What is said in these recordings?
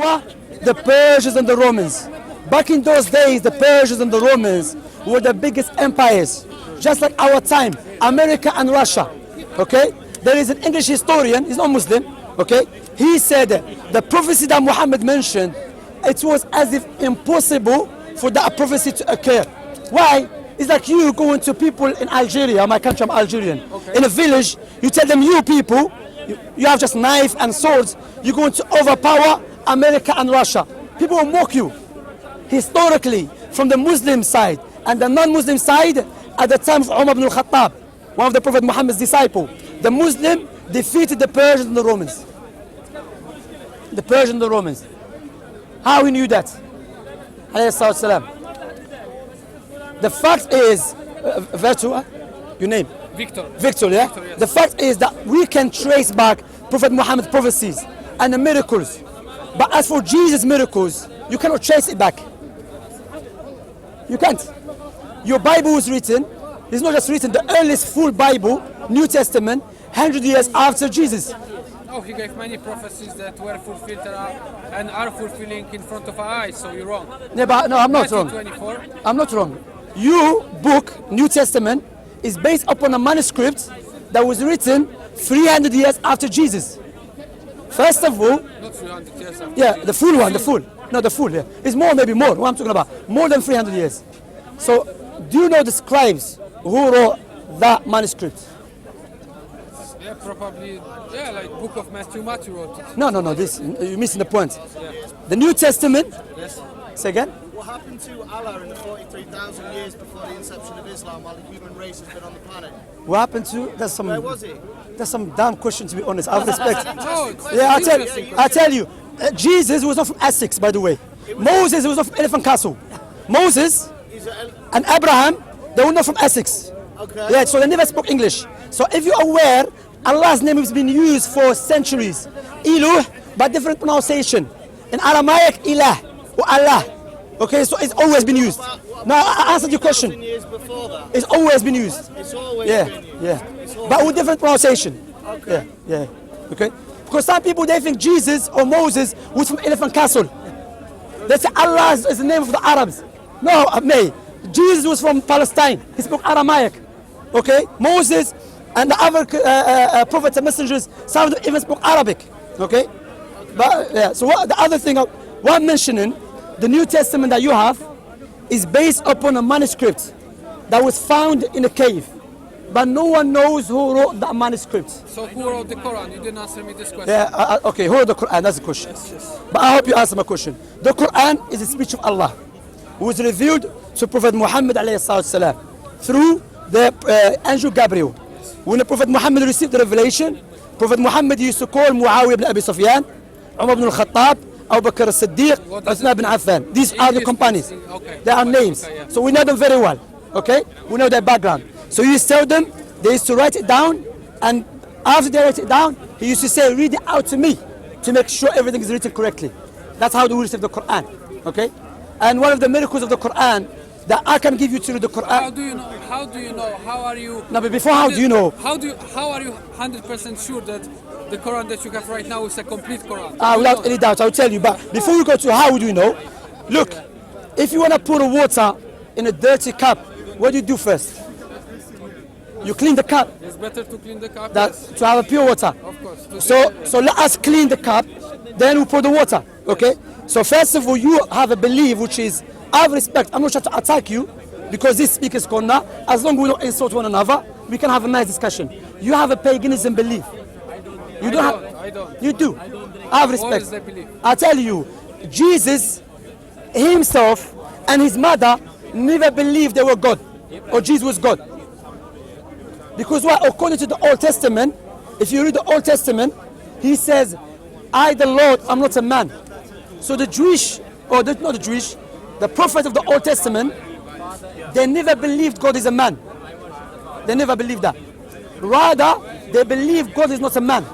power? The Persians and the Romans. Back in those days, the Persians and the Romans were the biggest empires, just like our time, America and Russia. Okay? There is an English historian, he's not Muslim, okay? He said the prophecy that Muhammad mentioned, it was as if impossible for that prophecy to occur. Why? It's like you going to people in Algeria, my country, I'm Algerian. Okay. In a village, you tell them, you people, you have just knife and swords, you're going to overpower America and Russia. People will mock you. Historically, from the Muslim side and the non-Muslim side, at the time of Umar ibn al-Khattab, one of the Prophet Muhammad's disciples, the Muslim defeated the Persians and the Romans. The Persians and the Romans. How we knew that? Alayhi salatu salam. The fact is, Vertu, your name? Victor. Victor, yeah? Victor, yes. The fact is that we can trace back Prophet Muhammad's prophecies and the miracles. But as for Jesus' miracles, you cannot trace it back. You can't. Your Bible was written, it's not just written, the earliest full Bible, New Testament, 100 years after Jesus. Oh, he gave many prophecies that were fulfilled and are fulfilling in front of our eyes, so you're wrong. Yeah, but no, I'm not wrong. 24. I'm not wrong. Your book, New Testament, is based upon a manuscript that was written 300 years after Jesus. First of all, Not 300 years after yeah, Jesus. the full one, the full. No, the full, yeah. It's more, maybe more. What I'm talking about. More than 300 years. So, do you know the scribes who wrote that manuscript? Yeah, probably, yeah, like Book of Matthew wrote it. No, you're missing the point. The New Testament, Yes. say again? What happened to Allah in the 43,000 years before the inception of Islam while the human race has been on the planet? What happened to, Where was he? that's some damn question, to be honest. I have respect. No, it's Yeah, interesting I tell you, Jesus was not from Essex, by the way. Moses was not from Elephant Castle. Moses and Abraham, they were not from Essex. Okay. Yeah, so they never spoke English. So if you're aware, Allah's name has been used for centuries. Iluh, but different pronunciation. In Aramaic, Ilah or Allah. Okay, so it's always been used. Now I answered your question. 1,000 years before that. It's always been used. It's always Yeah, been used. yeah. But with different pronunciation. Okay. Yeah, yeah. Okay? Because some people, they think Jesus or Moses was from Elephant Castle. They say Allah is the name of the Arabs. No, nay. Jesus was from Palestine. He spoke Aramaic. Okay? Moses and the other prophets and messengers, some of them even spoke Arabic. Okay? But yeah, so what, the other thing, what I'm mentioning, the New Testament that you have is based upon a manuscript that was found in a cave. But no one knows who wrote that manuscript. So who wrote the Quran? You didn't answer me this question. Yeah, okay, who wrote the Quran? That's the question. Yes. But I hope you answer my question. The Quran is a speech of Allah, who was revealed to Prophet Muhammad ﷺ through the angel Gabriel. When the Prophet Muhammad received the revelation, Prophet Muhammad used to call Muawiyah ibn Abi Sufyan, Umar ibn al-Khattab, Abu Bakr as-Siddiq, Uthman ibn Affan. These are the companions. Okay. They are names. Okay, yeah. So we know them very well. Okay? We know their background. So you used to tell them, they used to write it down, and after they write it down, he used to say, read it out to me, to make sure everything is written correctly. That's how they will receive the Quran. Okay? And one of the miracles of the Quran that I can give you to read the Quran. How do you know? How do you know? How are you? No, but before how do you know? How are you 100% sure that the Quran that you have right now is a complete Quran? Without any doubt, I'll tell you. But before we go to how would you know, look, if you want to pour water in a dirty cup, what do you do first? You clean the cup. It's better to clean the cup. To have a pure water. Of course. So let us clean the cup, then we pour the water. Okay? So first of all, you have a belief which is, I have respect. I'm not trying to attack you because this speaker's corner. As long as we don't insult one another, we can have a nice discussion. You have a paganism belief. You don't have. I don't. You do. I have What is respect. the belief? I tell you, Jesus himself and his mother never believed they were God or Jesus was God. Because what? According to the Old Testament, if you read the Old Testament, he says, I the Lord, I'm not a man. So the Jewish, or not the Jewish, the prophets of the Old Testament, they never believed God is a man. They never believed that. Rather, they believe God is not a man.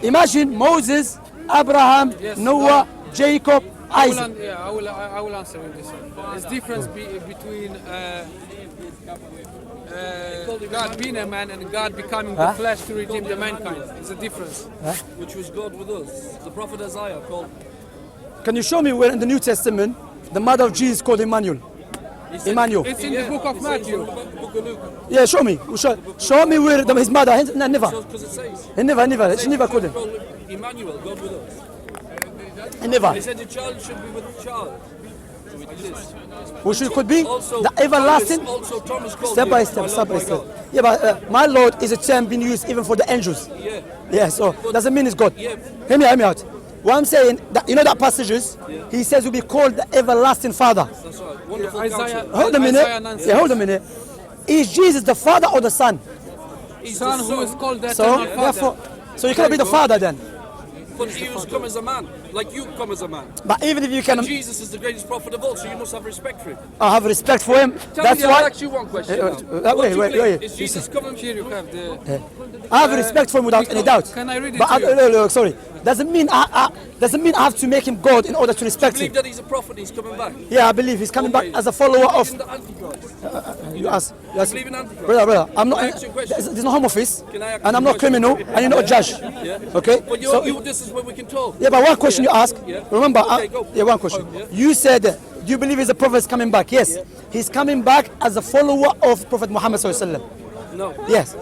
Imagine Moses, Abraham, Yes, Noah, Jacob, Isaac. I will answer you this one. There's difference between God being a man and God becoming the flesh to redeem the mankind. There's a difference. Which was God with us. The prophet Isaiah called Can you show me where in the New Testament the mother of Jesus called Emmanuel? Emmanuel. It's in the book of Matthew. Yeah, show me. Show me where his mother. Never. Because it says. He never. She never called him. Emmanuel, God with us. He never. He said the child should be with the child. Which it could be Also, the everlasting. Also, Thomas called Step him, by step, "My step by Lord, my step. God." Yeah, but my Lord is a term being used even for the angels. Yeah. Yeah, so doesn't mean it's God. Yeah. Hear me out. What I'm saying, that, you know that passages, he says will be called the everlasting Father. That's right. Wonderful Isaiah, counsel. Hold a minute. Isaiah 9. Yeah, hold a minute. Is Jesus the Father or the Son? He's Son the who is called the So, eternal Father. therefore, so you cannot be the Father then. But he was come as a man, like you come as a man. But even if you can, Jesus is the greatest prophet of all, so you must have respect for him. I have respect for him. Tell That's me, I'll why ask you one question. wait. Is Jesus coming? Here you have the. I have respect for him without any doubt. Can I read it But to you? look, sorry. Doesn't mean I have to make him God in order to respect Believe him. that he's a prophet, he's coming back. Yeah, I believe he's coming back as a follower of. Believe in the Antichrist. You ask. Believe in Antichrist. Brother, I'm not. Can I ask you a question? There's no home office, Can I ask and you I'm a not question? criminal, and you're not a judge. Yeah. Okay. But this is where we can talk. Yeah, but one question you ask. Yeah. Remember, Okay, go. yeah, one question. Yeah. You said, do you believe he's a prophet is coming back? Yes. He's coming back as a follower of Prophet Muhammad sallallahu alaihi wasallam. No. Yes.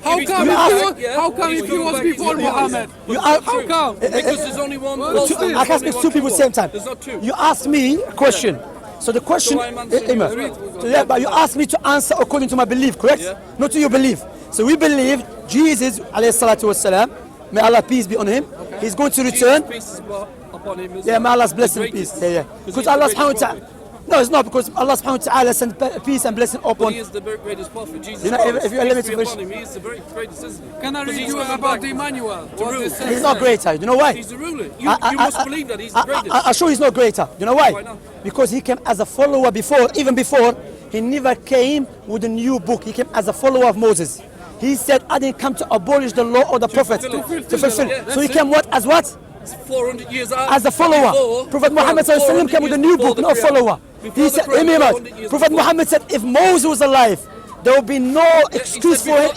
How come if he was before Muhammad? How come? Because there's only one. I can speak two people at the same time. There's not two. You asked me a question. So the question, So I'm answering you. So yeah, but you asked me to answer according to my belief, correct? Yeah. Not to your belief. So we believe Jesus, alayhi salatu wasalam, may Allah peace be on him. He's going to return. Jesus' peace is upon him. Yeah, may Allah's blessing and peace. Yeah. Because Allah subhanahu wa ta'ala. No, it's not because Allah subhanahu wa ta'ala sent peace and blessing But upon. he is the very greatest prophet. Jesus You know, Christ. if you are Peace limited be to upon him, he is the very greatest, isn't he? Can I Because read he's you coming about back Emmanuel? to What rule. this He's not greater. You know why? He's the ruler. You must believe that he's the greatest. I'm sure he's not greater. You know why? Why not? Because he came as a follower before, even before, he never came with a new book. He came as a follower of Moses. He said, I didn't come to abolish the law or the prophets. To fulfill. Yeah, So he came what? As what? 400 years out. As a follower. Before, Prophet Muhammad 400 sallallahu alaihi wasallam came with a new years book, before not a the Quran. follower. Before He the said, Quran, hear me out. 400 years Prophet before. Muhammad said, if Moses was alive, there would be no excuse for him.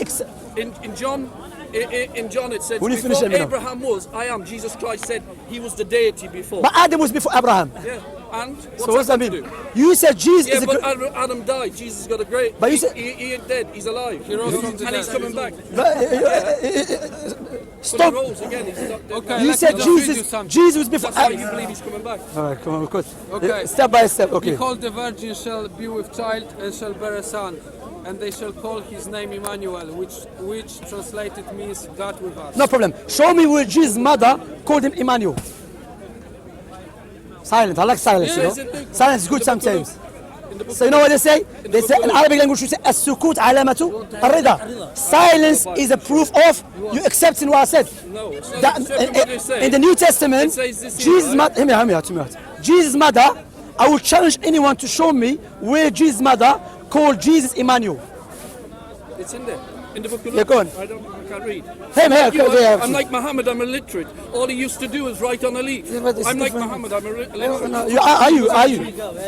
In John it says, When you finish before it, Abraham was, I am. Jesus Christ said he was the deity before. But Adam was before Abraham. Yeah. And So what's that got to mean? do? You said Jesus Yeah, is a but great. Adam died. Jesus got a great. But you said- he ain't dead. He's alive. And he's coming back. Stop. He rose again. He's not dead. Okay, You let said me just read you Jesus. something. Jesus was before. That's why you believe he's coming back. All right, come on, of course. Okay. Step by step. Okay. Behold, the virgin shall be with child and shall bear a son, and they shall call his name Emmanuel, which translated means God with us. No problem. Show me where Jesus' mother called him Emmanuel. Silent. I like silence. Yeah, You it's in know, the- silence is good in the book of sometimes. Luke. In the book So you know what they say? They say in Arabic language, we say as-sukut alamatu ar-rida. Silence is a proof of you accepting what I said. No, it's not That- accepting what they say. in the New Testament, It says this here, Jesus' right? mother. Hear me out. Jesus' mother. I will challenge anyone to show me where Jesus' mother called Jesus Emmanuel. It's in there. In the book of Yeah, Luke. go on. I can't read. Him here. You yeah, I'm like Muhammad, I'm illiterate. All he used to do is write on a leaf. Yeah, but it's I'm like different. Muhammad, I'm illiterate. No,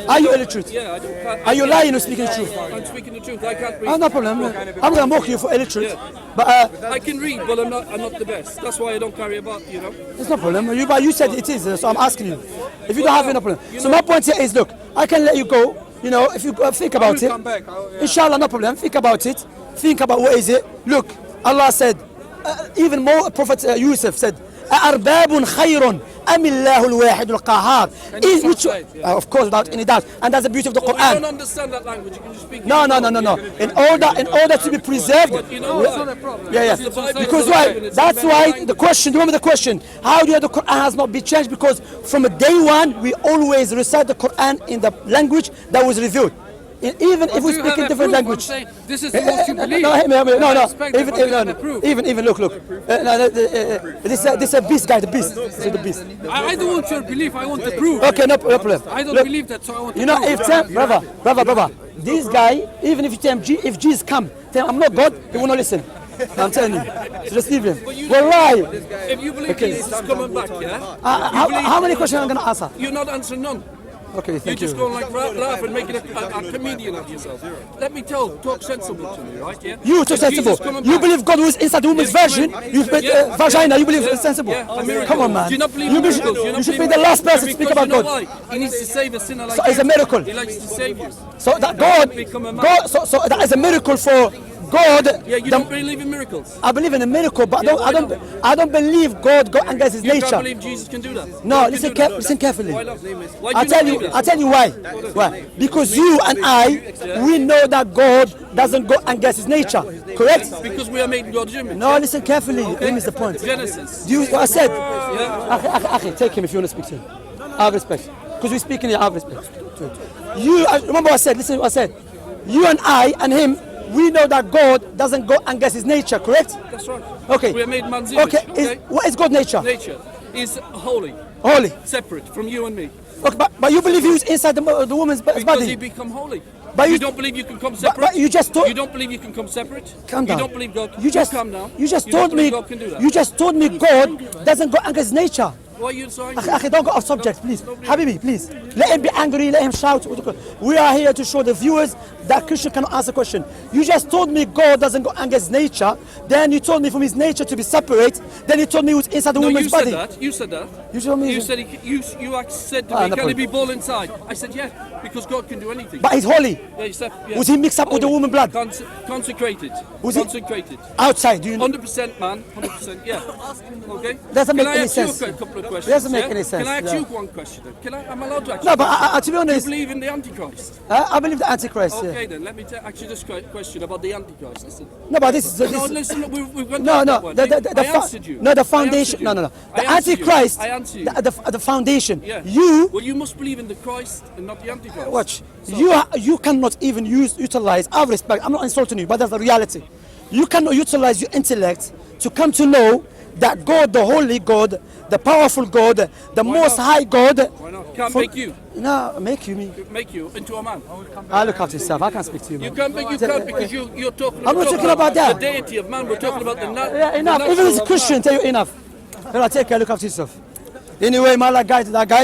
are you illiterate? Yeah, I don't. Are you lying or speaking the truth? I'm speaking the truth. I can't read. Oh, no problem. I'm gonna mock you for illiterate, Yeah. but I can read, but I'm not the best. That's why I don't carry about, you know. it's no problem. But you said it is, so I'm asking you. If you don't have it, no problem. So my point here is, look, I can let you go. You know, if you think about it, come back. inshallah, no problem. Think about it. Think about what is it. Look, Allah said, even more. Prophet Yusuf said, أَأَرْبَابٌ خَيْرٌ أَمِ اللَّهُ الْوَاحِدُ الْقَهَّارُ. you translate? Of course, without any doubt, and that's the beauty of the Oh, I don't Quran. understand that language. You can just speak. No. In order to be preserved. But you know what? not a problem. Yeah. The Bible Because is why? alive and it's That's in many why languages. the question. Remember the question? How do you know the Quran has not been changed? Because from day one, we always recite the Quran in the language that was revealed. Even if we speak in different language. This is what you believe. No, no. I respect it, but you have a proof. Even look. This is a beast, guy. The beast. This is the beast. I don't want your belief. I want the proof. Okay, no problem. I don't Look, believe that, so I want. you know, the proof. brother, this guy, even if you tell him, if Jesus come, tell him I'm not God, he will not listen. I'm telling you. So just leave him. Wallahi. If you believe Jesus is coming back, yeah? How many questions am I going to answer? You're not answering none. Okay, You thank just you. go and like laugh and make it a comedian of yourself. Let me talk sensible to me, right? Yeah. You too Is sensible. Jesus coming You back? believe God was inside the woman's virgin. You vagina. You believe it's sensible. Yeah, a miracle. Come on, man. Do you not believe You in be- miracles? Do you not should be believe the in last person to miracles? speak about Because God. you know why? He needs to save a sinner like So it's you. a miracle. He likes to save you. So that God, Become a man. God, so that is a miracle for God. Yeah, you don't believe in miracles. I believe in a miracle, but Yeah, why not? I don't believe God go against His You nature. can't believe Jesus can do that. No, God can listen, do that. listen carefully. Why not? Why do I'll tell not you. do that? I'll tell you why. Why? Because you and I, we know that God doesn't go against His nature. Correct? Because we are made in God's image. No, listen carefully. Let me the point. Genesis. Do you what I said? Yeah. Akhi, take him if you want to speak to him. I have respect. Because we're speaking here, I have respect. You remember what I said? Listen what I said. You and I and him, we know that God doesn't go against His nature, correct? That's right. Okay. We are made man's image. Okay. What is God's nature? Nature is holy, Holy. separate from you and me. Okay, but you believe He was inside the woman's Because body. He become holy. But you you- don't believe you can come separate. but you just told- You don't believe you can come separate. Calm down. You don't believe God. You just calm down. You just don't told me. believe God can do that. You just told me God doesn't go against His nature. Why are you so angry? Akhi, don't go off subject, please. Habibi, please. Let him be angry, let him shout. We are here to show the viewers that Christian cannot answer question. You just told me God doesn't go against nature. Then you told me from His nature to be separate. Then you told me he was inside the No, you woman's said body. that. You said that. You told me. You said you said to Ah, me, no can he problem. be born inside? I said yes, because God can do anything. But He's holy. Yeah, you said, yeah. Was he mixed up with the Holy. woman blood? Consecrated. Was he- Consecrated. Outside, do you know? 100% man, 100%. Yeah. Okay. Doesn't Can make I any ask you sense. a couple of questions? Doesn't make yeah? any sense, Can I ask yeah. you one question? Then? Am I allowed to ask No, you? but to be Do you honest, believe in the Antichrist? I believe the Antichrist. Okay, Yeah. then let me ask you this question about the Antichrist. Listen. No, but this is. No, listen. We've gone No, down no, that one. I answered you. no, the I foundation. answered you. No, no, no. The I answered you. Antichrist. I answered you. The foundation. Yeah. You Well, you must believe in the Christ and not the Antichrist. watch. So- You cannot even utilize. I have respect. I'm not insulting you, but that's the reality. You cannot utilize your intellect to come to know that God, the holy God, the powerful God, the most not? high God. Why not? Can't for- make you. No, make you me. Make you into a man. I look after yourself. I can't speak to you. You Man. can't make you can't because you're talking. I'm not talking about that. The deity of man. We're talking about the Yeah, enough. Even as a Christian, tell you enough. Take care. Look after yourself. Anyway, man, that guy.